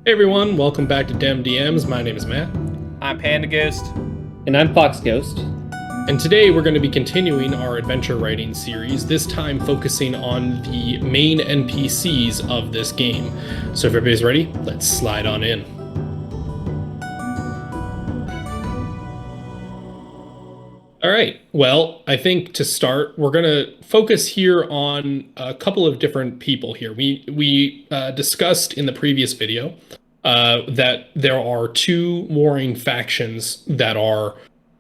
Hey everyone, welcome back to DemDMs. My name is Matt, I'm Panda Ghost. And I'm Fox Ghost. and today we're going to be continuing our adventure writing series, this time focusing on the main NPCs of this game. So if everybody's ready, let's slide on in. All right, well, I think to start, we're going to focus here on a couple of different people here. We discussed in the previous video that there are two warring factions that are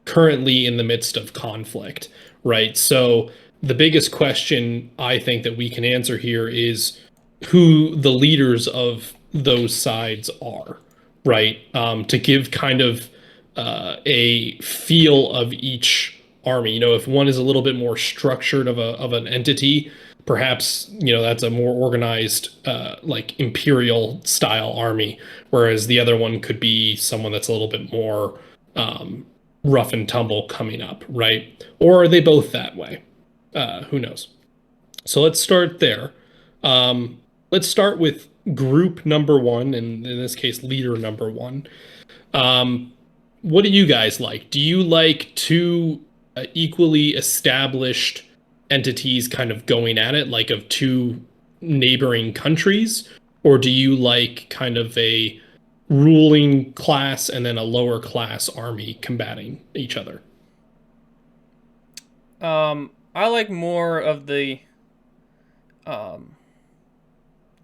currently in the midst of conflict, right? So the biggest question I think that we can answer here is who the leaders of those sides are, right? To give kind of a feel of each army. You know, if one is a little bit more structured of an entity, perhaps that's a more organized like imperial style army, whereas the other one could be someone that's a little bit more rough and tumble coming up, right? Or are they both that way? Who knows? So let's start there. Let's start with group number one, and in this case, leader number one. Um, what do you guys like? Do you like two equally established entities kind of going at it, like of two neighboring countries? Or do you like kind of a ruling class and then a lower class army combating each other? I like more of um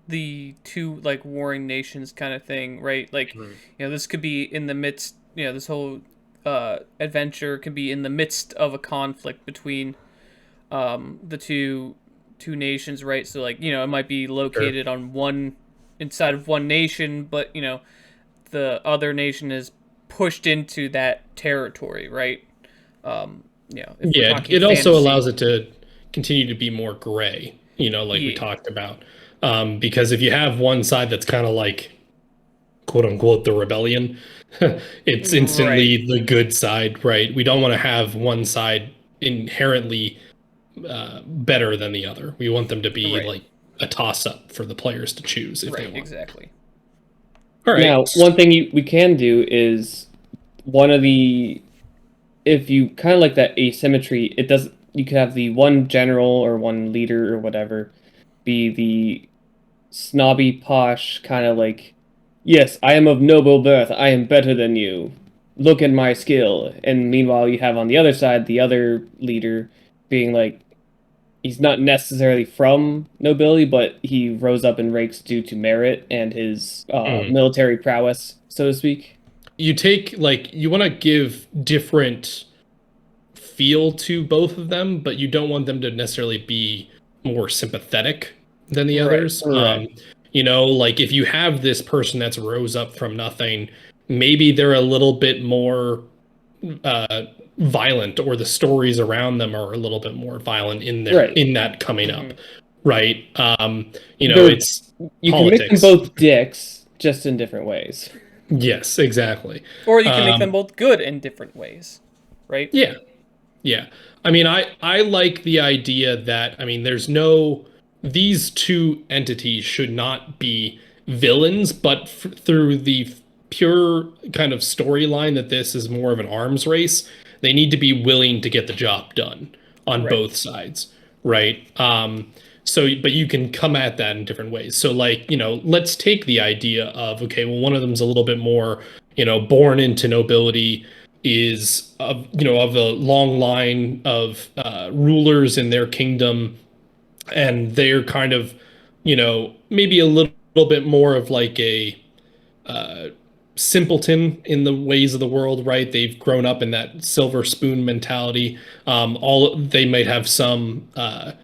the two like warring nations kind of thing, right? Like, Mhm. this could be in the midst, this whole adventure could be in the midst of a conflict between the two nations, right? So like, it might be Sure. located on one inside of one nation, but the other nation is pushed into that territory, right? If we're Yeah, talking it also allows fantasy. it to continue to be more gray, like we Yeah, talked about. Because if you have one side that's kind of like quote unquote the rebellion, it's right, instantly the good side, right? We don't want to have one side inherently better than the other. We want them to be right, like a toss up for the players to choose if they right, want. exactly. All right. Now, one thing we can do is one of the if you kind of like that asymmetry, it does you could have the one general or one leader or whatever be the snobby posh kind of like, yes, I am of noble birth, I am better than you. Look at my skill. And meanwhile you have on the other side the other leader being like he's not necessarily from nobility, but he rose up in ranks due to merit and his Mm. military prowess, so to speak. You take like you want to give different feel to both of them, but you don't want them to necessarily be more sympathetic than the Right, others. Right. Like if you have this person that's rose up from nothing, maybe they're a little bit more uh, violent, or the stories around them are a little bit more violent in there Right. in that coming up, hmm right? They're It's you can make them politics. both dicks, just in different ways. Yes, exactly. or you can make them Um, both good in different ways, right? yeah, Yeah. I mean, I like the idea that, I mean, these two entities should not be villains, but through the pure kind of storyline that this is more of an arms race, they need to be willing to get the job done on Right, both sides, right? But you can come at that in different ways. So like, let's take the idea of, okay, well, one of them's a little bit more, born into nobility, is of a long line of rulers in their kingdom, and they're kind of maybe a little bit more of like a uh, simpleton in the ways of the world, right? They've grown up in that silver spoon mentality. All they might have some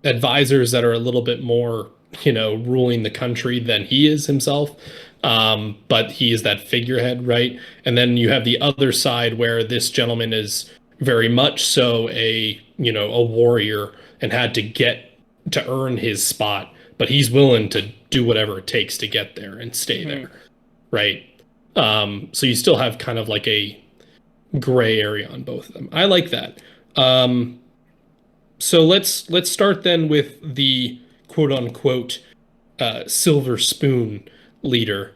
advisors that are a little bit more, ruling the country than he is himself. But he is that figurehead, right? And then you have the other side where this gentleman is very much so a warrior and had to get to earn his spot, but he's willing to do whatever it takes to get there and stay hmm there, right? So you still have kind of like a gray area on both of them. I like that. Um, so let's start then with the quote unquote silver spoon leader.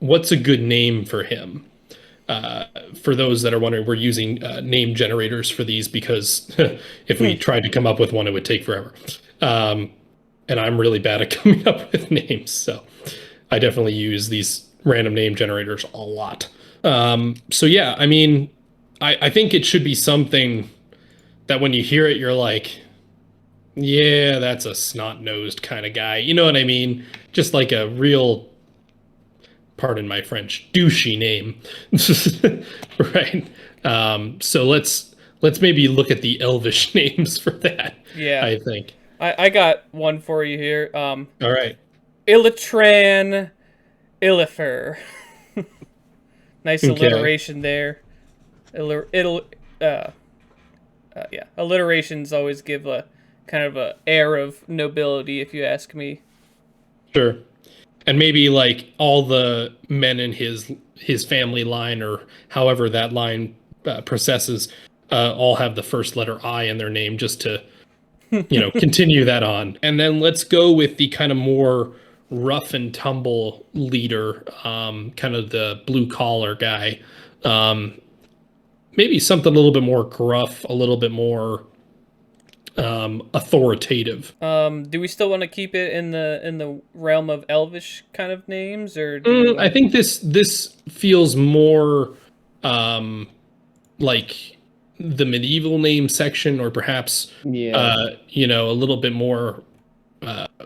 what's a good name for him? For those that are wondering, we're using name generators for these because if we tried to come up with one, it would take forever. Um, and I'm really bad at coming up with names, so I definitely use these random name generators a lot. So yeah, I mean, I think it should be something that when you hear it, you're like, yeah, that's a snot-nosed kind of guy. You know what I mean? Just like a real, pardon my French, douchey name. Right. So let's maybe look at the elvish names for that, Yeah. I think. I got one for you here. All right. Illitran Illifer. Nice Okay. alliteration there. Yeah. Alliterations always give a kind of a air of nobility, if you ask me. Sure. And maybe like all the men in his family line or however that line processes all have the first letter I in their name just to continue that on. And then let's go with the kind of more rough and tumble leader, kind of the blue collar guy. Maybe something a little bit more gruff, a little bit more authoritative. Do we still want to keep it in the realm of elvish kind of names, or do we I think this feels more like the medieval name section, or perhaps Yeah. a little bit more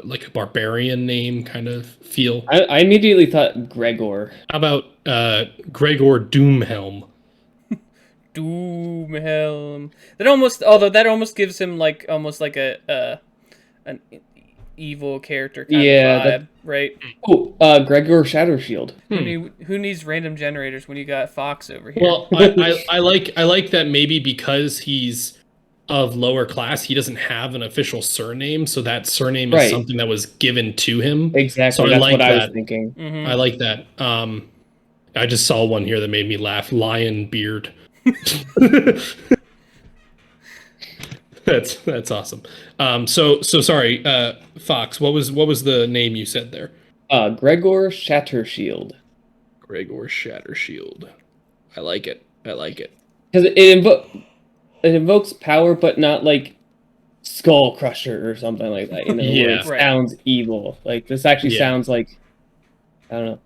like a barbarian name kind of feel. I immediately thought Gregor. How about Gregor Doomhelm? Doomhelm? That almost gives him like almost like an evil character kind Yeah, of vibe, right? Oh, Gregor Shadowshield. Who needs random generators when you got Fox over here? Well, I like that maybe because he's of lower class, he doesn't have an official surname, so that surname is Right. something that was given to him. Exactly. So I That's like what I was that. thinking. I like that. I just saw one here that made me laugh. Lion Beard. That's awesome. So sorry, Fox. What was the name you said there? Gregor Shattershield. Gregor Shattershield. I like it. I like it. Because it invokes power, but not like Skull Crusher or something like that. Where Yeah. it Right. sounds evil. Like this actually Yeah. sounds like, I don't know.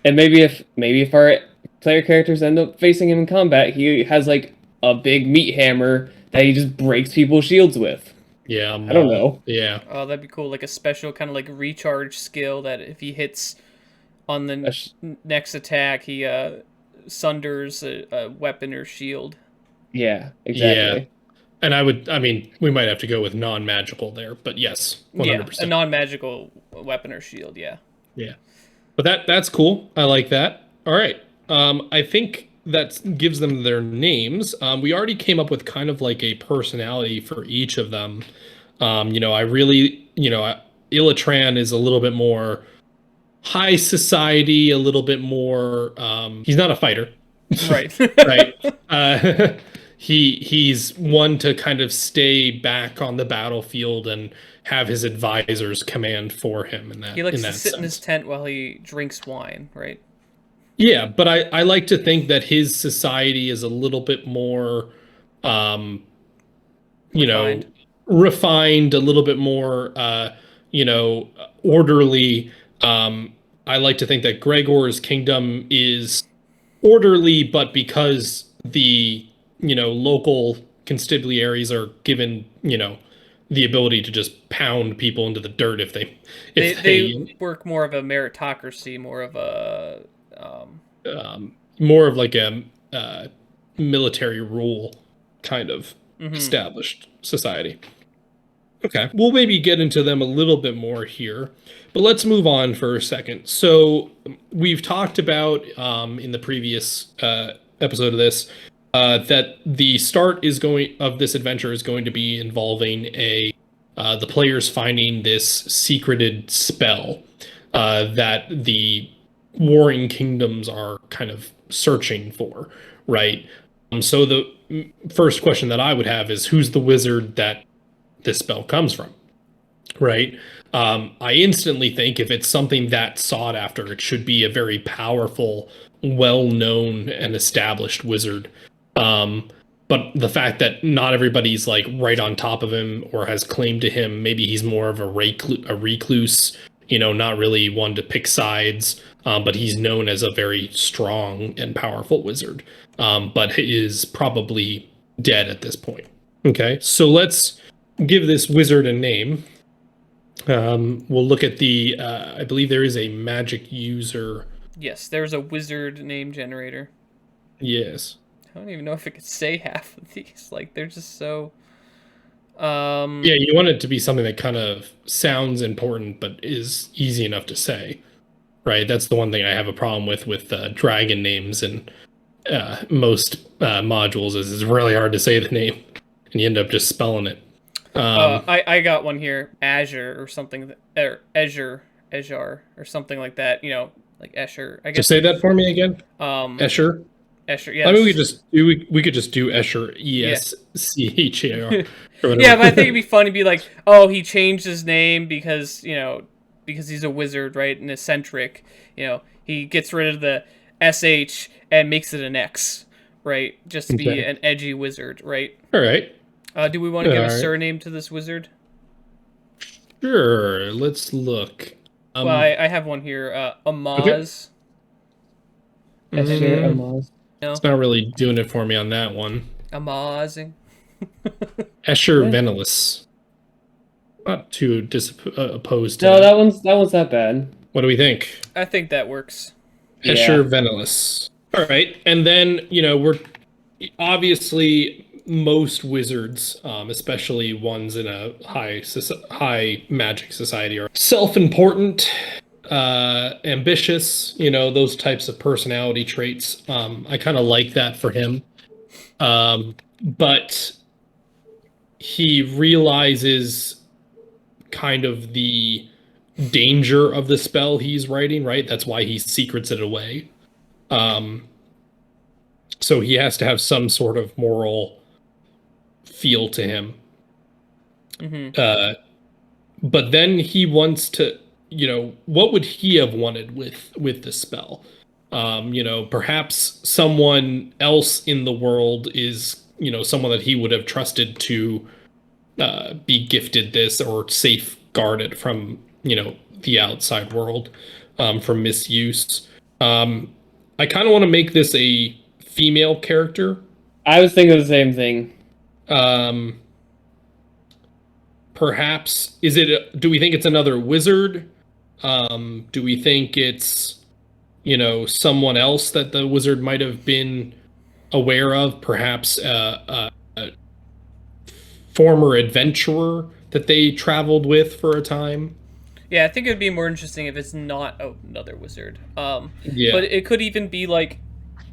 And maybe if our player characters end up facing him in combat, he has like a big meat hammer that he just breaks people's shields with. Yeah. I don't know. Yeah. Oh, that'd be cool. Like a special kind of like recharge skill that if he hits on the next attack, he sunders a weapon or shield. Yeah, exactly. Yeah. And I mean, we might have to go with non-magical there, but yes, 100%. Yeah, a non-magical weapon or shield. Yeah. Yeah. But that's cool. I like that. All right. I think that gives them their names. We already came up with kind of like a personality for each of them. I really, Illatran is a little bit more high society, a little bit more. He's not a fighter, Right. right? He's one to kind of stay back on the battlefield and have his advisors command for him. In that, He likes in to that sit in his sense. tent while he drinks wine, right? Yeah, but I like to think that his society is a little bit more, um, Refined. refined, a little bit more, orderly. I like to think that Gregor's kingdom is orderly, but because the, local constabularies are given, the ability to just pound people into the dirt if They work more of a meritocracy, more of a more of like a military rule kind of Mm-hmm. established society. Okay, we'll maybe get into them a little bit more here, but let's move on for a second. So we've talked about in the previous episode of this that the start of this adventure is going to be involving the players finding this secreted spell that the warring kingdoms are kind of searching for, right? So the first question that I would have is who's the wizard that this spell comes from, right? I instantly think if it's something that sought after, it should be a very powerful, well-known, and established wizard. Um, but the fact that not everybody's like right on top of him or has claim to him, maybe he's more of a recluse, not really one to pick sides, but he's known as a very strong and powerful wizard. But he is probably dead at this point. Okay, so let's give this wizard a name. We'll look at I believe there is a magic user. Yes, there's a wizard name generator. Yes. I don't even know if it could say half of these. Like, they're just so... Yeah, you want it to be something that kind of sounds important, but is easy enough to say, right? That's the one thing I have a problem with dragon names and most modules is it's really hard to say the name, and you end up just spelling it. I got one here, Azure or something, or Azure, or something like that. Like Escher. I guess. Just say that for me again. Escher. Escher. Yeah. I mean, we could just do Escher, ESCHAR. Yeah, but I think it'd be funny to be like, oh, he changed his name because he's a wizard, right? And eccentric. He gets rid of the SH and makes it an X, right? Just to be an edgy wizard, right? All right. Do we want to give a surname to this wizard? Sure. Let's look. Well, I have one here. Amaz. Okay. Amaz. No. It's not really doing it for me on that one. Amazing. Escher Venelis. Not too opposed to No, that one's not bad. What do we think? I think that works. Escher Venelis. All right. And then, we're obviously most wizards, especially ones in a high magic society, are self-important, ambitious, those types of personality traits. I kind of like that for him. But he realizes kind of the danger of the spell he's writing, right? That's why he secrets it away. So he has to have some sort of moral feel to him. Mm-hmm. But then he wants to, what would he have wanted with the spell? Perhaps someone else in the world is, someone that he would have trusted to be gifted this or safeguard it from, the outside world, from misuse. I kind of want to make this a female character. I was thinking the same thing. Perhaps do we think it's another wizard? Do we think it's, someone else that the wizard might have been aware of? Perhaps a former adventurer that they traveled with for a time? Yeah, I think it would be more interesting if it's not another wizard. Yeah. But it could even be like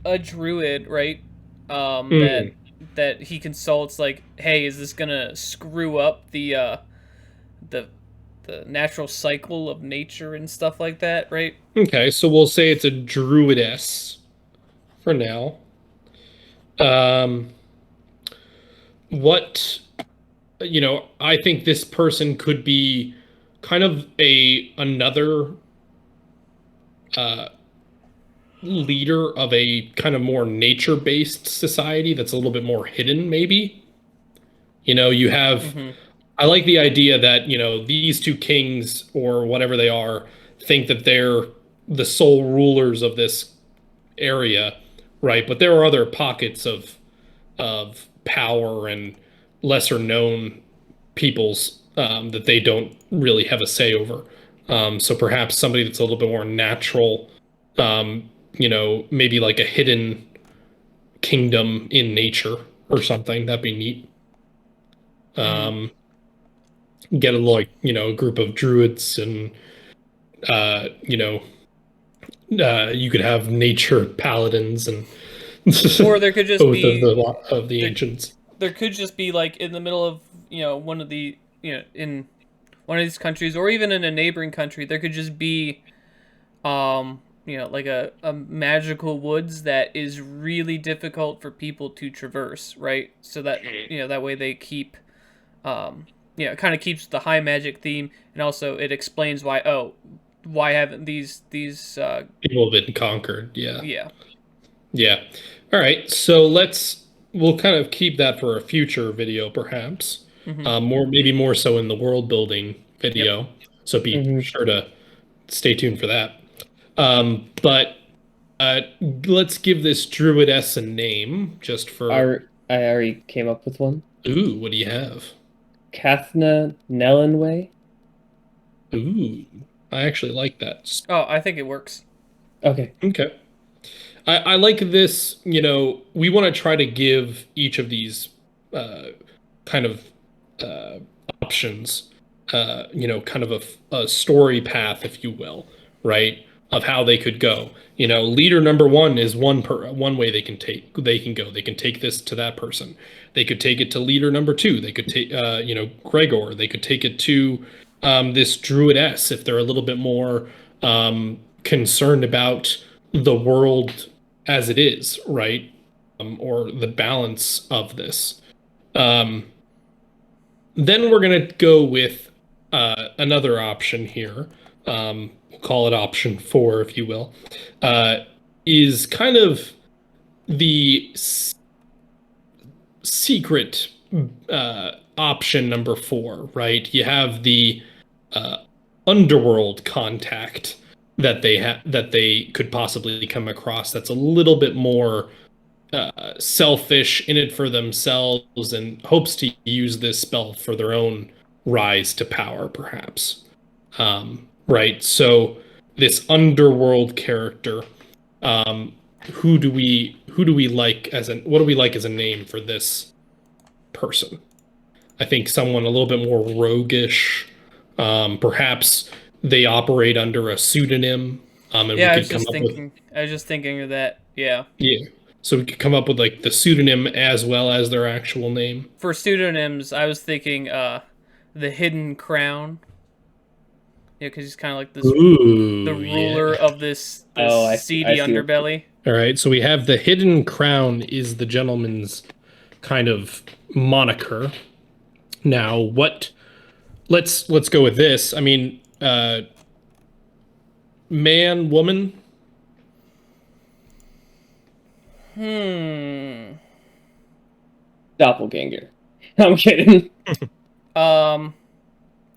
a druid, right? That he consults, like, hey, is this gonna screw up the natural cycle of nature and stuff like that, right? Okay, so we'll say it's a druidess for now. I think this person could be kind of another leader of a kind of more nature-based society that's a little bit more hidden, maybe. You have... Mm-hmm. I like the idea that, these two kings or whatever they are think that they're the sole rulers of this area, right? But there are other pockets of power and lesser known peoples that they don't really have a say over. So perhaps somebody that's a little bit more natural, maybe like a hidden kingdom in nature or something. That'd be neat. Get a group of druids and you could have nature paladins and or there could just be of the ancients. There could just be like in the middle of one of the in one of these countries or even in a neighboring country, there could just be like a magical woods that is really difficult for people to traverse, right? So that that way they keep it kind of keeps the high magic theme, and also it explains why haven't these People have been conquered. Yeah. yeah. Yeah. All right. So we'll kind of keep that for a future video, perhaps. Hmm. Maybe more so in the world building Yep. video. So be Mhm. sure to stay tuned for that. But let's give this druidess a name just for. I already came up with one. Ooh, what do you have? Kathna Nellenway. Ooh, I actually like that. Oh, I think it works. Okay. Okay. I like this, we want to try to give each of these uh, kind of uh, options, kind of a story path, if you will, right? Of how they could go. Leader number one is one way they can go. They can take this to that person. They could take it to leader number two. They could take, Gregor. They could take it to this druidess if they're a little bit more concerned about the world as it is, right? Or the balance of this. Um, then we're going to go with another option here. We'll call it option four, if you will. Is kind of the secret option number four, right? You have the uh, underworld contact that they could possibly come across. That's a little bit more selfish, in it for themselves, and hopes to use this spell for their own rise to power, perhaps. Right. So this underworld character, um, who do we like as an what do we like as a name for this person? I think someone a little bit more roguish. Perhaps they operate under a pseudonym, and we Yeah, could come up with. I was just thinking of that. Yeah. Yeah. So we could come up with like the pseudonym as well as their actual name. For pseudonyms, I was thinking the Hidden Crown. Yeah, because he's kind of like the Ooh, ruler yeah. of this Oh, I seedy see. underbelly. All right. So we have the Hidden Crown is the gentleman's kind of moniker. Now, what? Let's go with this. I mean, man, woman. Doppelganger. I'm kidding.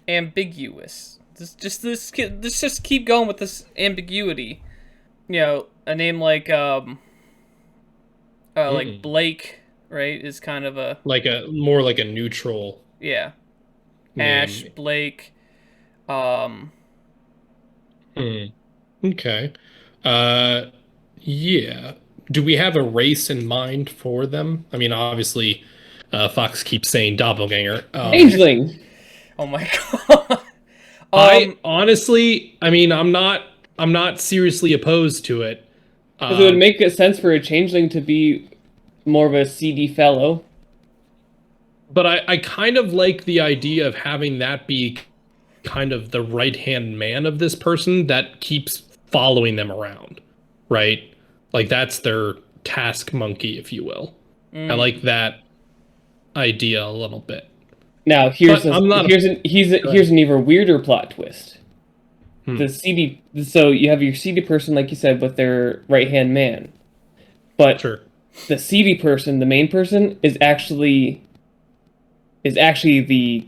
Ambiguous. Let's just keep going with this ambiguity. A name like Blake, right, is kind of a Like a more like a neutral yeah. name. Ash, Blake, um, Hmm. Okay. Yeah. Do we have a race in mind for them? I mean, obviously, Fox keeps saying doppelganger. Changeling. oh my god. I honestly, I mean, I'm not seriously opposed to it. Because it would make sense for a changeling to be more of a seedy fellow. But I kind of like the idea of having that be kind of the right-hand man of this person that keeps following them around, right? Like that's their task monkey, if you will. I like that idea a little bit. Now here's an even weirder plot twist. The seedy, so you have your seedy person, like you said, with their right hand man, but Sure. the seedy person, the main person, is actually the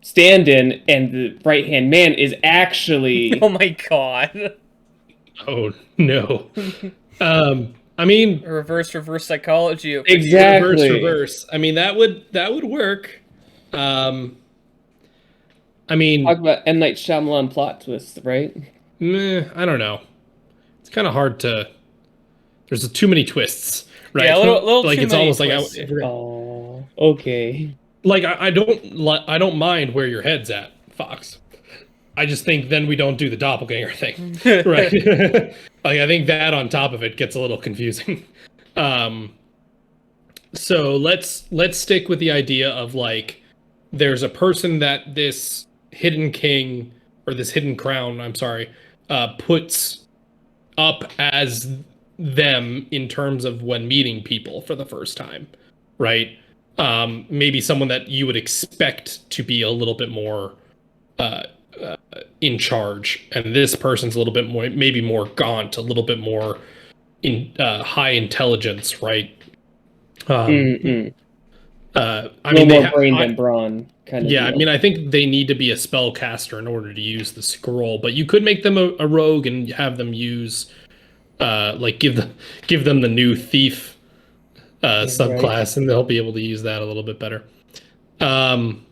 stand-in, and the right hand man is actually Oh my god. Oh no. I mean, Reverse psychology. exactly reverse. I mean, that would work. I mean, talk about M. Night Shyamalan plot twists, right? meh, I don't know. It's kind of hard to. There's too many twists, right? Yeah, a little like too it's many almost twists. Oh, okay. like I don't mind where your head's at, Fox. I just think then we don't do the doppelganger thing, right? Like I think that on top of it gets a little confusing. So let's stick with the idea of like there's a person that this hidden king or this hidden crown, I'm sorry, puts up as them in terms of when meeting people for the first time, right? maybe someone that you would expect to be a little bit more uh, in charge, and this person's a little bit more, maybe more gaunt, a little bit more in high intelligence, right? Um, Mm-mm. I A mean, little they more have. brain than brawn kind of Yeah, I deal. mean, I think they need to be a spellcaster in order to use the scroll, but you could make them a rogue and have them use, like give them the new thief Yeah, right. subclass, and they'll be able to use that a little bit better. Um,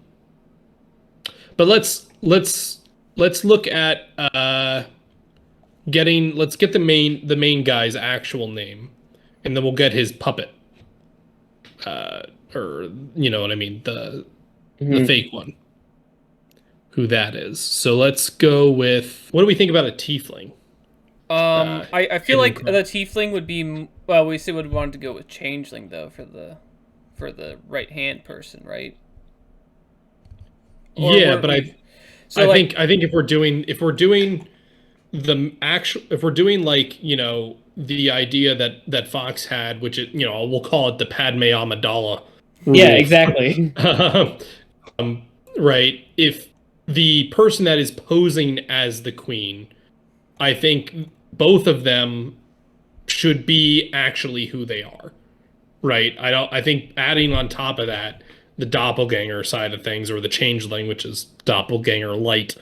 but let's look at let's get the main guy's actual name, and then we'll get his puppet, or you know what I mean, the Mhm. fake one, who that is. So let's go with, what do we think about a tiefling? I feel Hidden like the Crown. tiefling would be well. We said would want to go with changeling though for the right hand person, right? Or Yeah, we're but we I so think like I think if we're doing the actual, if we're doing, like, the idea that Fox had, which we'll call it the Padme Amidala Yeah, rule. exactly. Right? If the person that is posing as the queen, I think both of them should be actually who they are. Right? I think adding on top of that the doppelganger side of things, or the changeling, which is doppelganger light,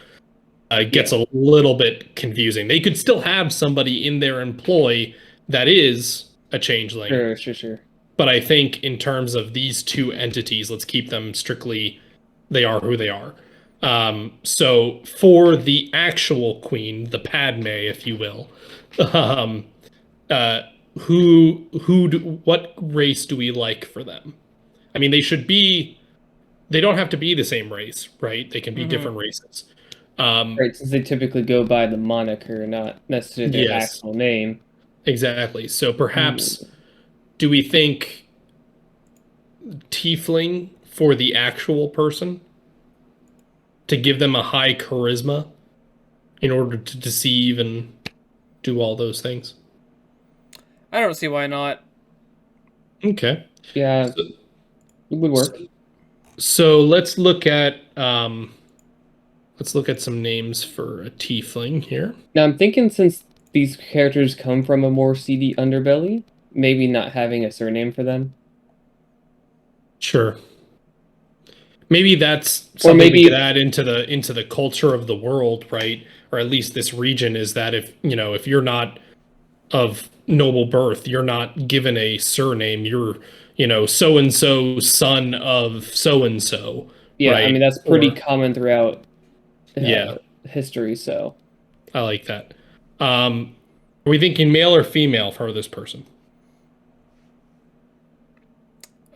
gets Yeah. a little bit confusing. They could still have somebody in their employ that is a changeling, Sure, sure, sure. but I think in terms of these two entities, let's keep them strictly, they are who they are. So for the actual queen, the Padme, if you will, um, uh, what race do we like for them? I mean, they don't have to be the same race, right? They can be hmm different races. Um, Right, since they typically go by the moniker, not necessarily their yes, actual name. exactly. So perhaps, Mm. do we think tiefling for the actual person to give them a high charisma in order to deceive and do all those things? I don't see why not. Okay. Yeah, So, it would work. so let's look at some names for a tiefling here. Now I'm thinking since these characters come from a more seedy underbelly, maybe not having a surname for them. Sure. Maybe that's Or something we could maybe add into the culture of the world, right? Or at least this region, is that if you're not of noble birth, you're not given a surname. You're, so and so, son of so and so, yeah, I right? mean that's pretty Or common throughout yeah, history, so I like that. Are we thinking male or female for this person?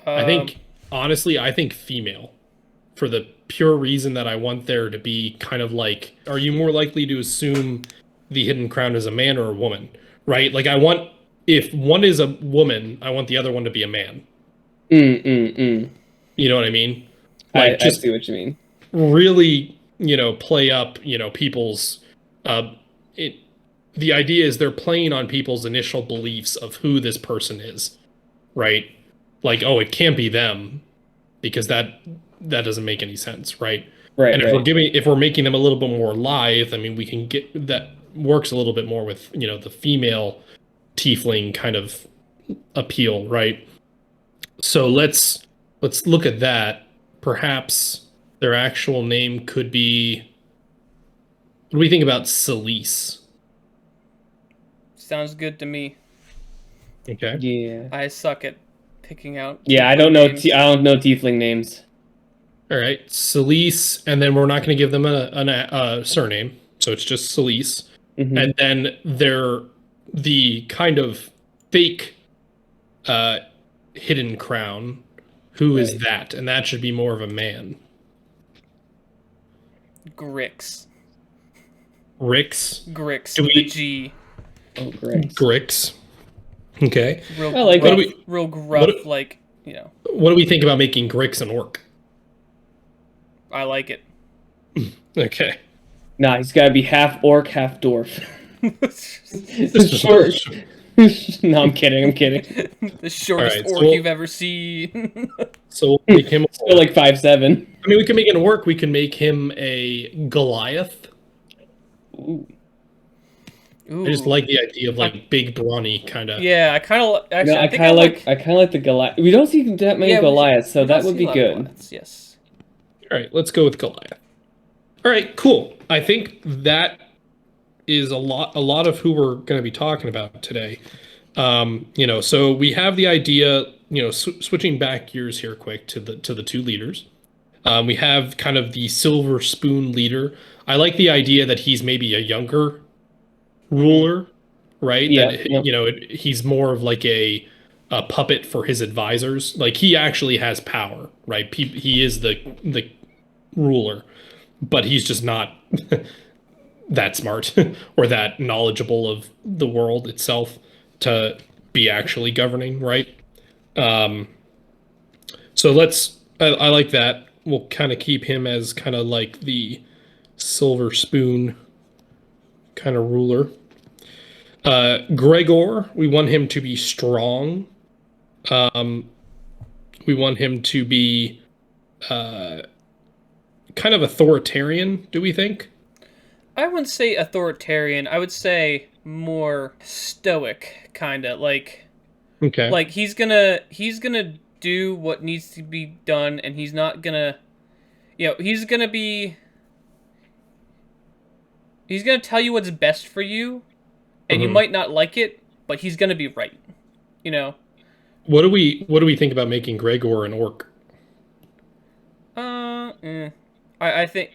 I Um, think, honestly, I think female, for the pure reason that I want there to be kind of like, are you more likely to assume the hidden crown is a man or a woman? Right? Like, if one is a woman, I want the other one to be a man. mm. You know what I mean? I Like, I just see what you mean. really, play up, people's, uh it the idea is they're playing on people's initial beliefs of who this person is, right? Like, oh, it can't be them, because that doesn't make any sense, right? Right, And right. if we're making them a little bit more lithe, I mean, we can get that, works a little bit more with, the female tiefling kind of appeal, right? So let's look at that. Perhaps their actual name could be, what do we think about Celise? sounds good to me. Okay. Yeah. I suck at picking out Yeah, I tiefling don't know names. I don't know tiefling names. All right. Celise, and then we're not going to give them a surname. So it's just Celise. Hmm. And then they're the kind of fake uh, hidden crown. Who is Right. that? And that should be more of a man. Grix. Rix. Grix Do with a we G. Oh, great. Grix? Okay. Real I like What do gruff, it. we real what gruff, do, like, you know. what do we think about making Grix an orc? I like it. Okay. Nah, he's got to be half orc, half dwarf. This is Short. No, I'm kidding. I'm kidding. The shortest Alright, so orc you've ever seen. So we'll make him. Still like 5'7". I mean, we can make an orc. We can make him a Goliath. Ooh. Ooh. I just like the idea of like big, brawny kind of. Yeah, I kind of actually. No, I think I I kind of like the Goliath. We don't see that many Yeah, Goliaths, so we don't that would see be a lot of good. Goliaths, yes. All right, let's go with Goliath. All right, cool. I think that is a lot of who we're going to be talking about today. So we have the idea, switching back gears here quick to the two leaders. We have kind of the silver spoon leader. I like the idea that he's maybe a younger ruler, right? Yeah, That yeah. he's more of like a puppet for his advisors. Like he actually has power, right? He is the ruler, but he's just not that smart or that knowledgeable of the world itself to be actually governing, right? Um, so I like that. We'll kind of keep him as kind of like the silver spoon kind of ruler. Gregor, we want him to be strong. We want him to be kind of authoritarian, do we think? I wouldn't say authoritarian. I would say more stoic, kind of Okay. like he's gonna do what needs to be done, and he's not gonna, he's gonna be. He's gonna tell you what's best for you, and you might not like it, but he's gonna be right. You know. What do we think about making Gregor an orc? I think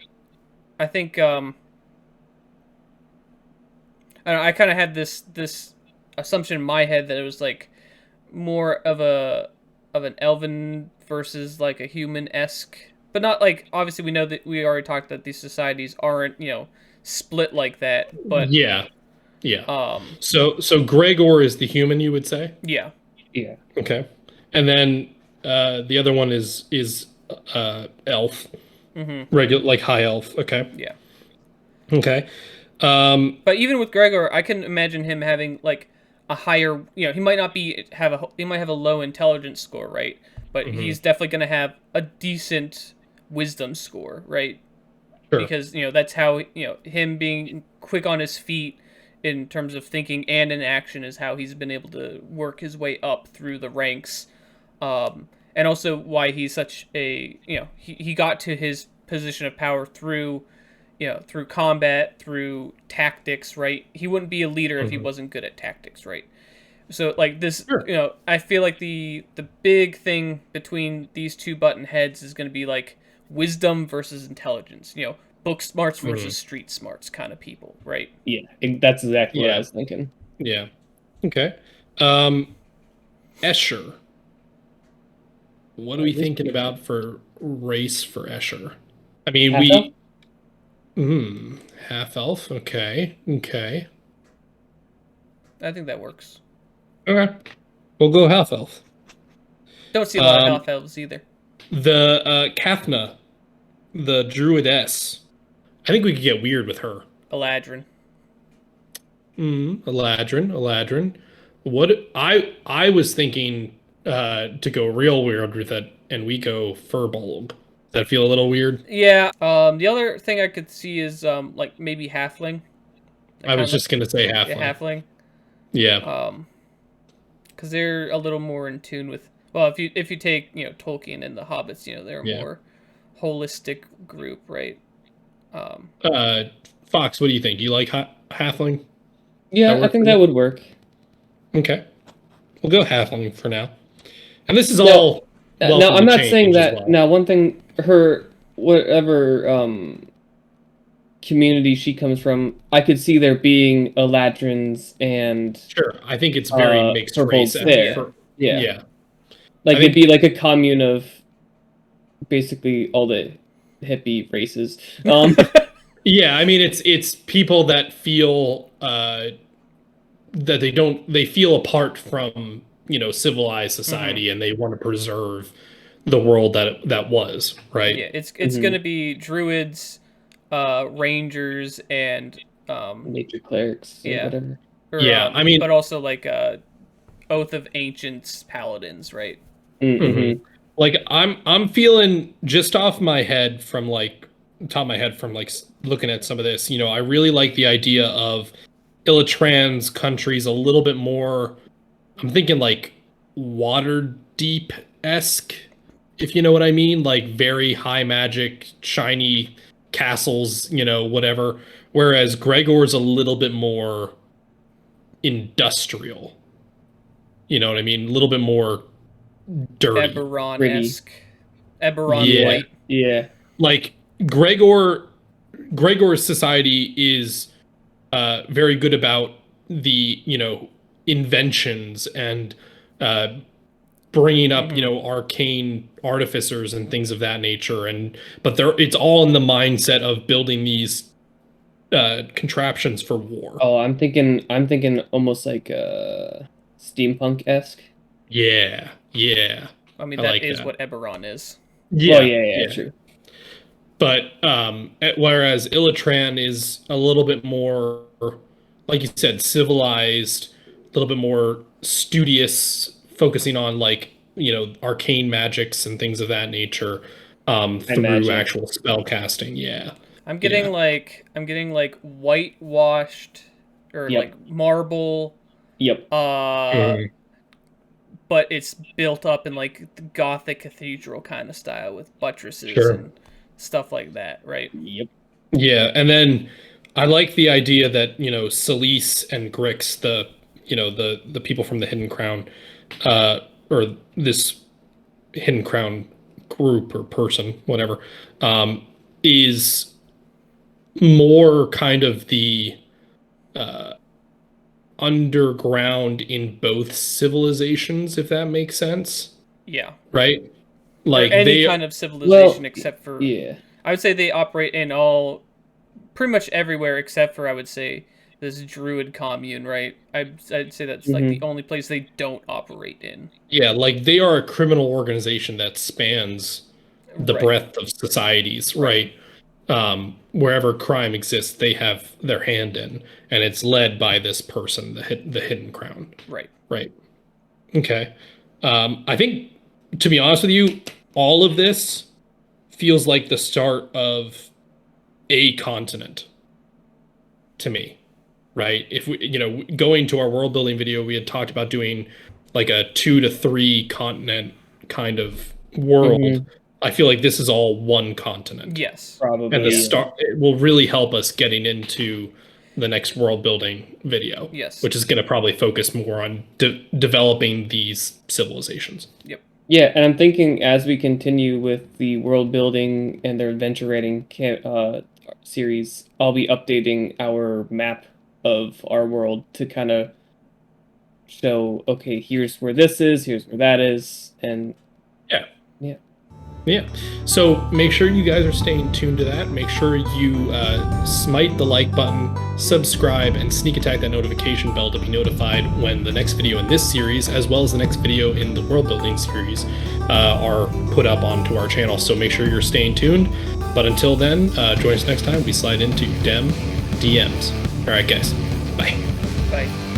I don't know, I kind of had this assumption in my head that it was like more of an elven versus like a human-esque, but not like, obviously we know that we already talked that these societies aren't, split like that, but Yeah. Yeah. So Gregor is the human, you would say? yeah. Yeah. Okay. And then the other one is elf. Regular like high elf. Okay. Yeah. Okay. But even with Gregor, I can imagine him having like a higher, he might not he might have a low intelligence score, right? But he's definitely going to have a decent wisdom score, right? Sure. Because, that's how, him being quick on his feet in terms of thinking and in action is how he's been able to work his way up through the ranks. And also why he's such a, he got to his position of power through through combat, through tactics, right? He wouldn't be a leader if he wasn't good at tactics, right? So like this, Sure. I feel like the big thing between these two button heads is going to be like wisdom versus intelligence. Book smarts versus street smarts kind of people, right? Yeah, that's exactly what I Yeah. was thinking. Yeah. Okay. Escher. What are we thinking about for race for Escher? I mean, Half-elf? half elf. Okay. Okay. I think that works. Okay. We'll go half elf. Don't see a lot of half elves either. The Kathna, the druidess. I think we could get weird with her. Eladrin. Eladrin. What I was thinking to go real weird with it, and we go Furbolg. Does that feel a little weird? Yeah. The other thing I could see is like maybe halfling. I was just gonna say halfling. Yeah, halfling. Yeah. Because they're a little more in tune with. Well, if you take Tolkien and the Hobbits, they're a more holistic group, right? Fox, what do you think? You like halfling? Yeah, I think that would work. Okay. We'll go halfling for now. And this is all. Now, I'm not saying that. Well. Now, one thing, whatever community she comes from, I could see there being Eladrins and. Sure, I think it's very mixed race. There. Yeah. Like it'd be like a commune of basically all the hippie races. Yeah, I mean it's people that feel that they feel apart from civilized society, and they want to preserve the world that was, right? Yeah, it's gonna be druids, rangers, and nature clerics. Yeah. Whatever. Or, Yeah, I mean, but also like Oath of Ancients paladins, right? Mm-hmm. like I'm feeling just off my head from like top of my head from like looking at some of this. I really like the idea of Illitran's countries a little bit more. I'm thinking like water deep esque, if you know what I mean, like very high magic, shiny castles, whatever. Whereas Gregor's a little bit more industrial. You know what I mean? A little bit more dirty. Pretty. Eberron-esque. Eberron Yeah. light. Yeah. Like Gregor's society is very good about the, inventions and uh, bringing up, arcane artificers and things of that nature. But it's all in the mindset of building these contraptions for war. Oh, I'm thinking almost like steampunk-esque. Yeah, yeah. I mean, I that like is that. what Eberron is. Yeah, Well, yeah, true. But whereas Illitran is a little bit more, like you said, civilized, a little bit more studious, focusing on like, arcane magics and things of that nature, through magic. actual spell casting. Yeah. I'm getting like whitewashed or Yep. like marble, Yep. Mhm. but it's built up in like the Gothic cathedral kind of style with buttresses Sure. and stuff like that, right? Yep. Yeah, and then I like the idea that, Solis and Grix, the people from the Hidden Crown, or this Hidden Crown group or person, whatever, is more kind of the underground in both civilizations, if that makes sense, Yeah. right? Or Like any they, kind of civilization except for Yeah. I would say they operate in all pretty much everywhere except for I would say this druid commune, right? I'd say that's like the only place they don't operate in. yeah, like they are a criminal organization that spans the Right. breadth of societies, right? Wherever crime exists, they have their hand in, and it's led by this person, the Hidden Crown, Right. right? Okay. I think, to be honest with you, all of this feels like the start of a continent to me, right? If we, going to our world building video, we had talked about doing like a 2 to 3 continent kind of world. Mhm. I feel like this is all one continent. Yes. Probably. And it will really help us getting into the next world building video. Yes. Which is going to probably focus more on developing these civilizations. Yep. Yeah, and I'm thinking as we continue with the world building and their adventure rating series, I'll be updating our map of our world to kind of show, okay, here's where this is, here's where that is, and Yeah. So make sure you guys are staying tuned to that. Make sure you smite the like button, subscribe, and sneak attack that notification bell to be notified when the next video in this series, as well as the next video in the world building series, are put up onto our channel. So make sure you're staying tuned. But until then, join us next time. We slide into DemDMs. All right, guys. Bye. Bye.